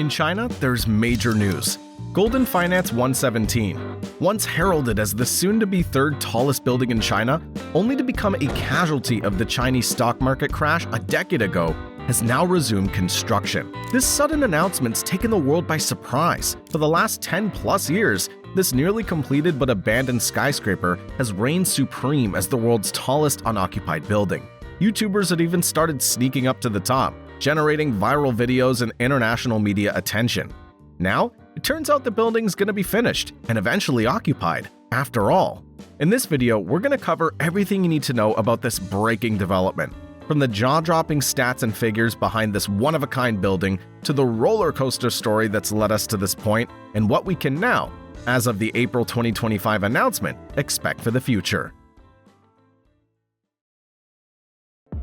In China, there's major news. Goldin Finance 117, once heralded as the soon-to-be third tallest building in China, only to become a casualty of the Chinese stock market crash a decade ago, has now resumed construction. This sudden announcement's taken the world by surprise. For the last 10+ years, this nearly completed but abandoned skyscraper has reigned supreme as the world's tallest unoccupied building. YouTubers had even started sneaking up to the top, generating viral videos and international media attention. Now, it turns out the building's gonna be finished and eventually occupied, after all. In this video, we're gonna cover everything you need to know about this breaking development, from the jaw-dropping stats and figures behind this one-of-a-kind building to the roller coaster story that's led us to this point and what we can now, as of the April 2025 announcement, expect for the future.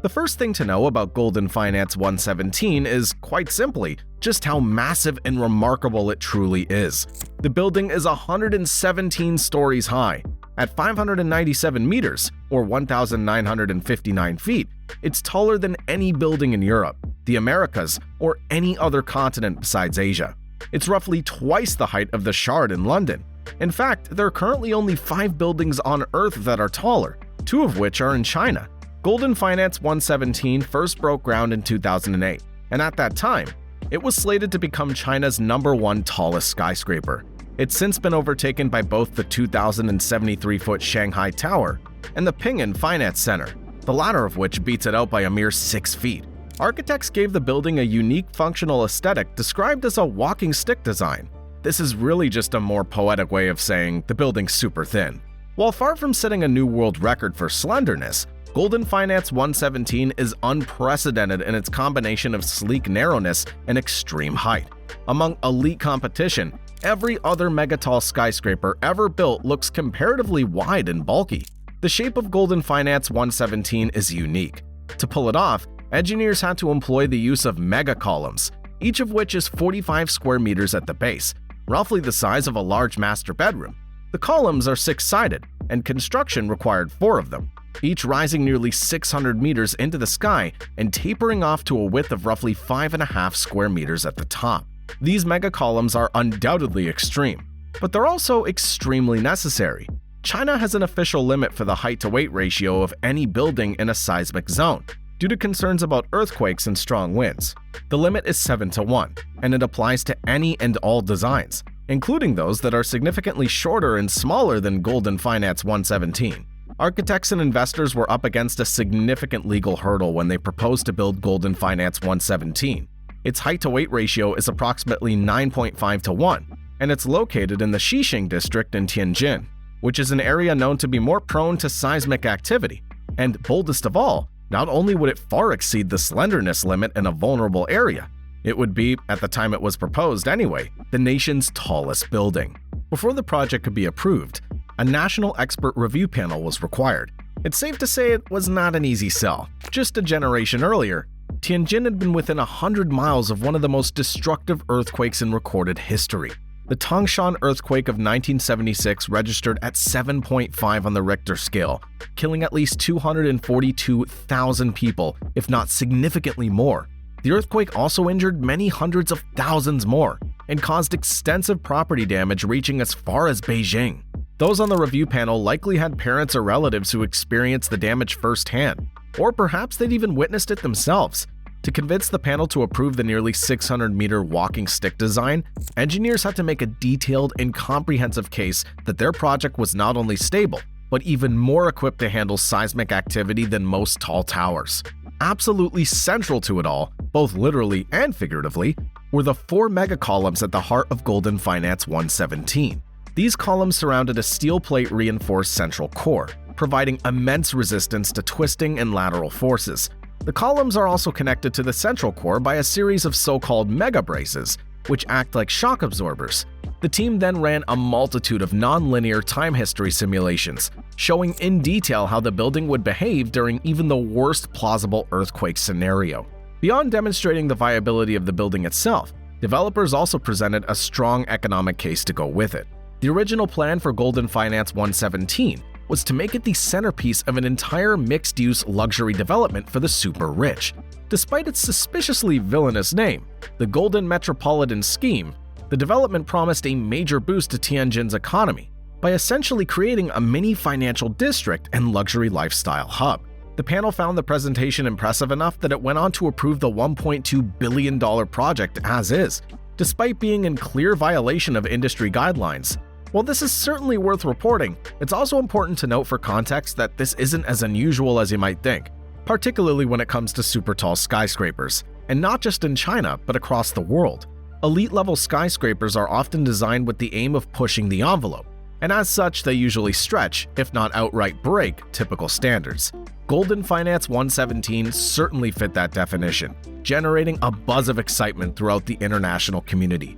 The first thing to know about Goldin Finance 117 is, quite simply, just how massive and remarkable it truly is. The building is 117 stories high. At 597 meters, or 1,959 feet, it's taller than any building in Europe, the Americas, or any other continent besides Asia. It's roughly twice the height of the Shard in London. In fact, there are currently only 5 buildings on Earth that are taller, 2 of which are in China. Goldin Finance 117 first broke ground in 2008, and at that time, it was slated to become China's #1 tallest skyscraper. It's since been overtaken by both the 2,073-foot Shanghai Tower and the Ping'an Finance Center, the latter of which beats it out by a mere 6 feet. Architects gave the building a unique functional aesthetic described as a walking stick design. This is really just a more poetic way of saying the building's super thin. While far from setting a new world record for slenderness, Goldin Finance 117 is unprecedented in its combination of sleek narrowness and extreme height. Among elite competition, every other megatall skyscraper ever built looks comparatively wide and bulky. The shape of Goldin Finance 117 is unique. To pull it off, engineers had to employ the use of mega columns, each of which is 45 square meters at the base, roughly the size of a large master bedroom. The columns are 6-sided, and construction required 4 of them, each rising nearly 600 meters into the sky and tapering off to a width of roughly 5.5 square meters at the top. These mega columns are undoubtedly extreme, but they're also extremely necessary. China has an official limit for the height-to-weight ratio of any building in a seismic zone, due to concerns about earthquakes and strong winds. The limit is 7-to-1, and it applies to any and all designs, including those that are significantly shorter and smaller than Goldin Finance 117. Architects and investors were up against a significant legal hurdle when they proposed to build Goldin Finance 117. Its height-to-weight ratio is approximately 9.5-to-1, and it's located in the Xixing district in Tianjin, which is an area known to be more prone to seismic activity. And boldest of all, not only would it far exceed the slenderness limit in a vulnerable area, it would be, at the time it was proposed anyway, the nation's tallest building. Before the project could be approved, a national expert review panel was required. It's safe to say it was not an easy sell. Just a generation earlier, Tianjin had been within 100 miles of one of the most destructive earthquakes in recorded history. The Tangshan earthquake of 1976 registered at 7.5 on the Richter scale, killing at least 242,000 people, if not significantly more. The earthquake also injured many hundreds of thousands more and caused extensive property damage reaching as far as Beijing. Those on the review panel likely had parents or relatives who experienced the damage firsthand, or perhaps they'd even witnessed it themselves. To convince the panel to approve the nearly 600-meter walking stick design, engineers had to make a detailed and comprehensive case that their project was not only stable, but even more equipped to handle seismic activity than most tall towers. Absolutely central to it all, both literally and figuratively, were the 4 mega columns at the heart of Goldin Finance 117. These columns surrounded a steel plate reinforced central core, providing immense resistance to twisting and lateral forces. The columns are also connected to the central core by a series of so-called mega braces, which act like shock absorbers. The team then ran a multitude of non-linear time history simulations, showing in detail how the building would behave during even the worst plausible earthquake scenario. Beyond demonstrating the viability of the building itself, developers also presented a strong economic case to go with it. The original plan for Goldin Finance 117 was to make it the centerpiece of an entire mixed-use luxury development for the super rich. Despite its suspiciously villainous name, the Goldin Metropolitan Scheme, the development promised a major boost to Tianjin's economy by essentially creating a mini financial district and luxury lifestyle hub. The panel found the presentation impressive enough that it went on to approve the $1.2 billion project as is, despite being in clear violation of industry guidelines. While this is certainly worth reporting, it's also important to note for context that this isn't as unusual as you might think, particularly when it comes to super tall skyscrapers, and not just in China, but across the world. Elite-level skyscrapers are often designed with the aim of pushing the envelope, and as such, they usually stretch, if not outright break, typical standards. Goldin Finance 117 certainly fit that definition, generating a buzz of excitement throughout the international community.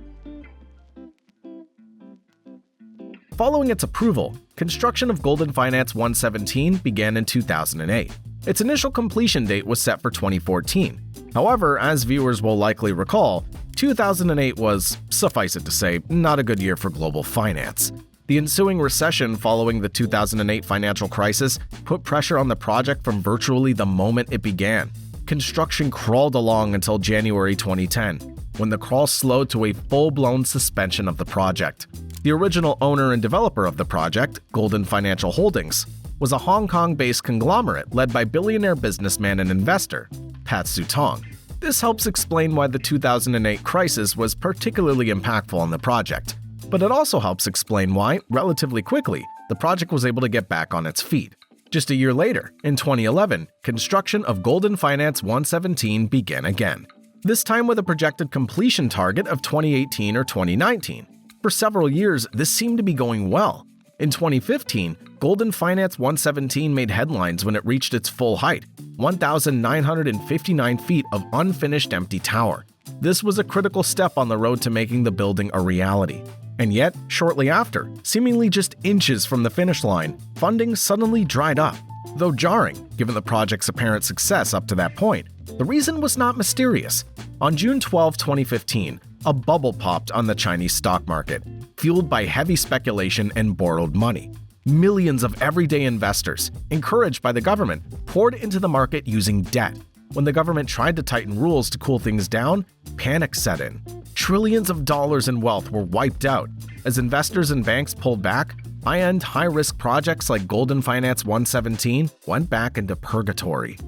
Following its approval, construction of Goldin Finance 117 began in 2008. Its initial completion date was set for 2014. However, as viewers will likely recall, 2008 was, suffice it to say, not a good year for global finance. The ensuing recession following the 2008 financial crisis put pressure on the project from virtually the moment it began. Construction crawled along until January 2010, when the crawl slowed to a full-blown suspension of the project. The original owner and developer of the project, Goldin Financial Holdings, was a Hong Kong-based conglomerate led by billionaire businessman and investor, Pat Sutong. This helps explain why the 2008 crisis was particularly impactful on the project. But it also helps explain why, relatively quickly, the project was able to get back on its feet. Just a year later, in 2011, construction of Goldin Finance 117 began again, this time with a projected completion target of 2018 or 2019. For several years, this seemed to be going well. In 2015, Goldin Finance 117 made headlines when it reached its full height, 1,959 feet of unfinished empty tower. This was a critical step on the road to making the building a reality. And yet, shortly after, seemingly just inches from the finish line, funding suddenly dried up. Though jarring, given the project's apparent success up to that point, the reason was not mysterious. On June 12, 2015, a bubble popped on the Chinese stock market, fueled by heavy speculation and borrowed money. Millions of everyday investors, encouraged by the government, poured into the market using debt. When the government tried to tighten rules to cool things down, panic set in. Trillions of dollars in wealth were wiped out. As investors and banks pulled back, high-end, high-risk projects like Goldin Finance 117 went back into purgatory.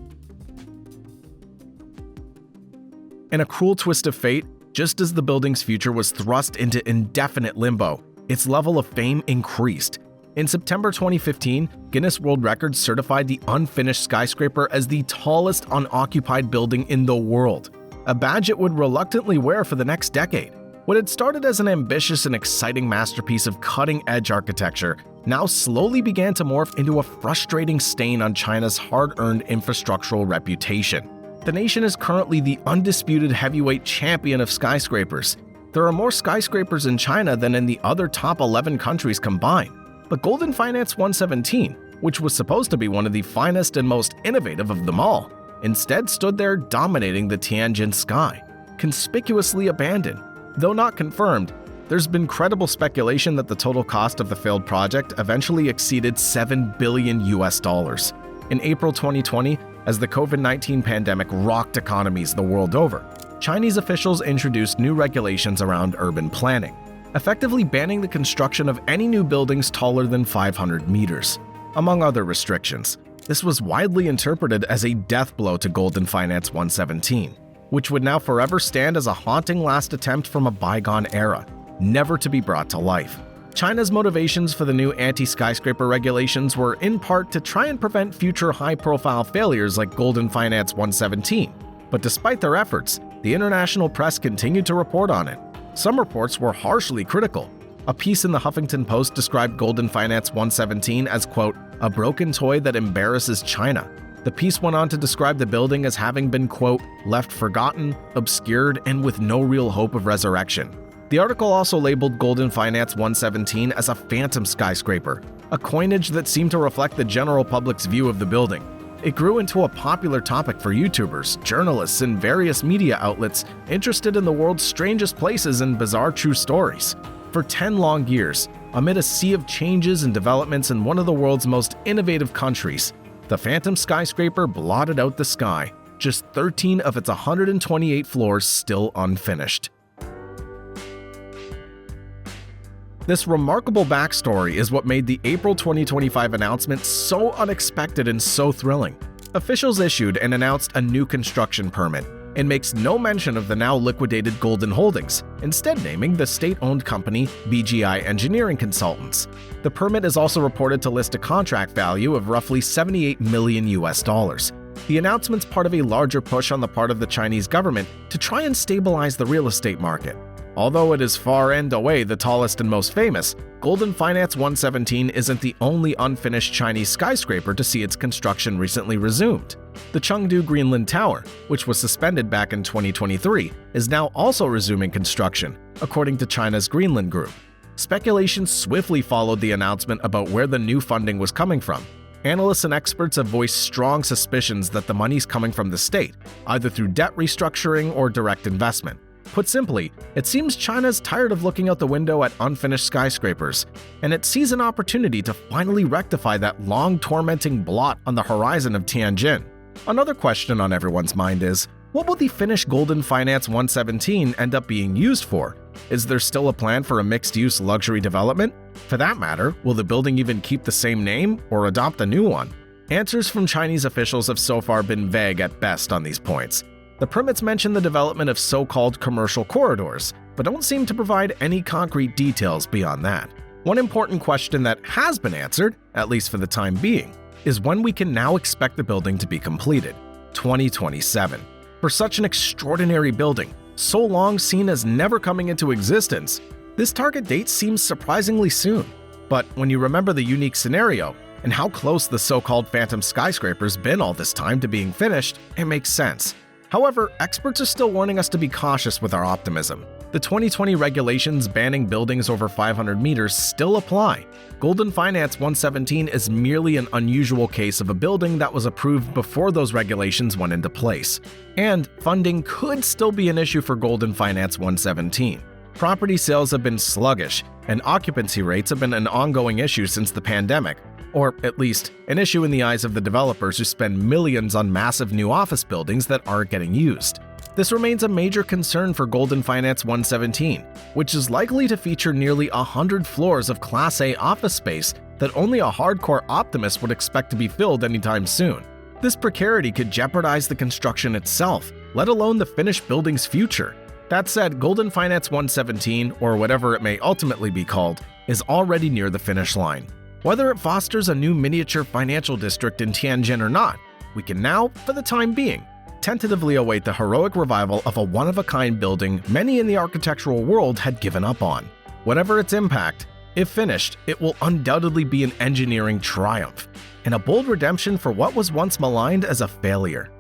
In a cruel twist of fate, just as the building's future was thrust into indefinite limbo, its level of fame increased. In September 2015, Guinness World Records certified the unfinished skyscraper as the tallest unoccupied building in the world, a badge it would reluctantly wear for the next decade. What had started as an ambitious and exciting masterpiece of cutting-edge architecture now slowly began to morph into a frustrating stain on China's hard-earned infrastructural reputation. The nation is currently the undisputed heavyweight champion of skyscrapers. There are more skyscrapers in China than in the other top 11 countries combined. But Goldin Finance 117, which was supposed to be one of the finest and most innovative of them all, instead stood there dominating the Tianjin sky, conspicuously abandoned. Though not confirmed, there's been credible speculation that the total cost of the failed project eventually exceeded $7 billion. In April 2020, as the COVID-19 pandemic rocked economies the world over, Chinese officials introduced new regulations around urban planning, effectively banning the construction of any new buildings taller than 500 meters. Among other restrictions, this was widely interpreted as a death blow to Goldin Finance 117, which would now forever stand as a haunting last attempt from a bygone era, never to be brought to life. China's motivations for the new anti-skyscraper regulations were in part to try and prevent future high-profile failures like Goldin Finance 117. But despite their efforts, the international press continued to report on it. Some reports were harshly critical. A piece in the Huffington Post described Goldin Finance 117 as, quote, a broken toy that embarrasses China. The piece went on to describe the building as having been, quote, left forgotten, obscured, and with no real hope of resurrection. The article also labeled Goldin Finance 117 as a phantom skyscraper, a coinage that seemed to reflect the general public's view of the building. It grew into a popular topic for YouTubers, journalists, and various media outlets interested in the world's strangest places and bizarre true stories. For 10 long years, Amid a sea of changes and developments in one of the world's most innovative countries, the phantom skyscraper blotted out the sky, just 13 of its 128 floors still unfinished. This remarkable backstory is what made the April 2025 announcement so unexpected and so thrilling. Officials issued and announced a new construction permit, and makes no mention of the now liquidated Goldin Holdings, instead naming the state-owned company BGI Engineering Consultants. The permit is also reported to list a contract value of roughly $78 million. The announcement's part of a larger push on the part of the Chinese government to try and stabilize the real estate market. Although it is far and away the tallest and most famous, Goldin Finance 117 isn't the only unfinished Chinese skyscraper to see its construction recently resumed. The Chengdu Greenland Tower, which was suspended back in 2023, is now also resuming construction, according to China's Greenland Group. Speculation swiftly followed the announcement about where the new funding was coming from. Analysts and experts have voiced strong suspicions that the money's coming from the state, either through debt restructuring or direct investment. Put simply, it seems China's tired of looking out the window at unfinished skyscrapers, and it sees an opportunity to finally rectify that long tormenting blot on the horizon of Tianjin. Another question on everyone's mind is, what will the finished Goldin Finance 117 end up being used for? Is there still a plan for a mixed-use luxury development? For that matter, will the building even keep the same name or adopt a new one? Answers from Chinese officials have so far been vague at best on these points. The permits mention the development of so-called commercial corridors, but don't seem to provide any concrete details beyond that. One important question that has been answered, at least for the time being, is when we can now expect the building to be completed: 2027. For such an extraordinary building, so long seen as never coming into existence, this target date seems surprisingly soon. But when you remember the unique scenario and how close the so-called phantom skyscraper's been all this time to being finished, it makes sense. However, experts are still warning us to be cautious with our optimism. The 2020 regulations banning buildings over 500 meters still apply. Goldin Finance 117 is merely an unusual case of a building that was approved before those regulations went into place. And funding could still be an issue for Goldin Finance 117. Property sales have been sluggish, and occupancy rates have been an ongoing issue since the pandemic, or at least an issue in the eyes of the developers who spend millions on massive new office buildings that aren't getting used. This remains a major concern for Goldin Finance 117, which is likely to feature nearly 100 floors of Class A office space that only a hardcore optimist would expect to be filled anytime soon. This precarity could jeopardize the construction itself, let alone the finished building's future. That said, Goldin Finance 117, or whatever it may ultimately be called, is already near the finish line. Whether it fosters a new miniature financial district in Tianjin or not, we can now, for the time being, tentatively await the heroic revival of a one-of-a-kind building many in the architectural world had given up on. Whatever its impact, if finished, it will undoubtedly be an engineering triumph, and a bold redemption for what was once maligned as a failure.